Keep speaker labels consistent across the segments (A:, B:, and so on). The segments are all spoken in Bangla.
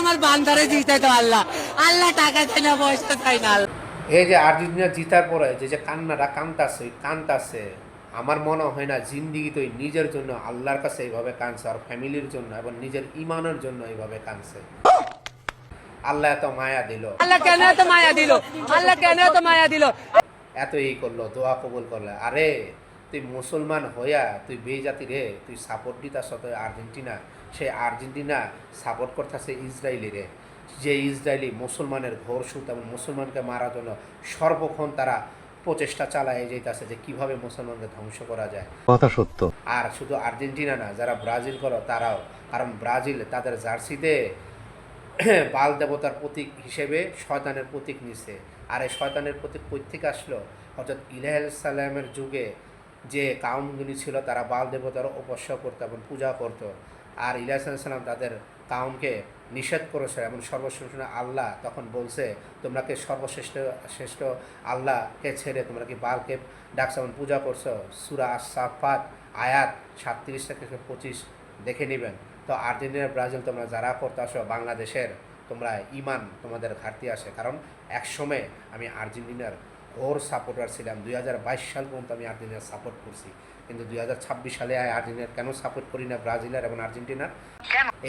A: তোমার বান্দারে জিতে তো আল্লাহ, আল্লাহ টাকা চাই না, পয়সা চাই না।
B: এই যে আর্জেন্টিনা জিতার পরে যে কান্নাটা কান্তাছে, আমার মনে হয় না জিন্দিগি তো নিজের জন্য আল্লাহর কাছে এইভাবে কাঁদছে, আর ফ্যামিলির জন্য এবং নিজের ইমানের জন্য এইভাবে কাঁদছে। আল্লাহ এত মায়া দিল,
A: আল্লাহ কেন এত মায়া দিল, আল্লাহ কেন এত মায়া দিল,
B: এত এই করলো, দোয়া কবুল করলে। আরে তুই মুসলমান হইয়া তুই বেজাতি রে, তুই সাপোর্ট দিতাস আর্জেন্টিনা, সেই আর্জেন্টিনা সাপোর্ট করতেছে ইসরায়েলি রে, যে ইসরায়েলি মুসলমানের ঘোর সুত এবং মুসলমানকে মারার জন্য সর্বক্ষণ তারা প্রচেষ্টা চালায় যেতেছে যে কিভাবে মুসলমানকে ধ্বংস করা যায়।
C: কথা সত্য।
B: আর শুধু আর্জেন্টিনা না, যারা ব্রাজিল করো তারাও, কারণ ব্রাজিল তাদের জার্সিতে বাল দেবতার প্রতীক হিসেবে শয়তানের প্রতীক নিছে। আর এই শয়তানের প্রতীক কই থেকে আসলো? অর্থাৎ ইলাহ সালামের যুগে যে কাউমগুলি ছিল তারা বাল দেবতার উপাস্য করতো এবং পূজা করতো। আর ইলাহ সালাম তাদের কাউমকে নিষেধ করেছে এবং সর্বশ্রেষ্ঠ আল্লাহ তখন বলছে, তোমরা কি শ্রেষ্ঠ আল্লাহকে ছেড়ে তোমরা কি বালকে ডাকছো এবং পূজা করছো? সূরা আস-সাফাত আয়াত 37 থেকে 25 দেখে নেবেন। তো আর্জেন্টিনা ব্রাজিল তোমরা যারা করতে আসো, বাংলাদেশের তোমরা ইমান তোমাদের ঘাটতি আসে, কারণ একসময় আমি আর্জেন্টিনার ঘোর সাপোর্টার ছিলাম। 2022 সাল পর্যন্ত আমি আর্জেন্টিনার সাপোর্ট করছি, কিন্তু 2026 সালে আর্জেন্টিনার কেন সাপোর্ট করি না ব্রাজিলের এবং আর্জেন্টিনার?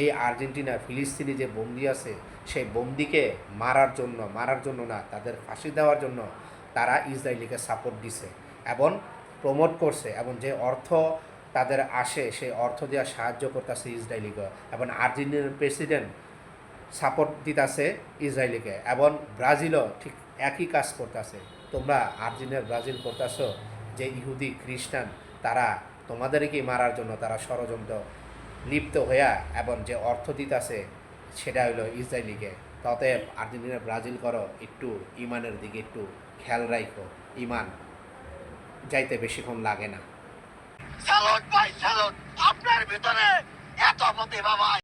B: এই আর্জেন্টিনা ফিলিস্তিনি যে বন্দি আছে, সেই বন্দিকে মারার জন্য না, তাদের ফাঁসি দেওয়ার জন্য তারা ইসরায়েলিকে সাপোর্ট দিছে এবং প্রমোট করছে, এবং যে অর্থ তাদের আসে সেই অর্থ দেওয়া সাহায্য করতেছে ইসরায়েলিকে, এবং আর্জেন্টিনার প্রেসিডেন্ট সাপোর্ট দিতেছে ইসরায়েলিকে, এবং ব্রাজিলও ঠিক একই কাজ করতেছে। তোমরা আর্জেন্টিনা ব্রাজিল করতেছো যে ইহুদি খ্রিস্টান তারা তোমাদেরকে মারার জন্য তারা ষড়যন্ত্র লিপ্ত হইয়া এবং যে অর্থ দিতেছে সেটা হলো ইসরায়েলিকে। অতএব আর্জেন্টিনা ব্রাজিল করো, একটু ইমানের দিকে একটু খেয়াল রাখো, ইমান যাইতে বেশিক্ষণ লাগে না।
D: স্যালুট ভাই, স্যালুট। আপনার ভিতরে এত প্রতিভা ভাই।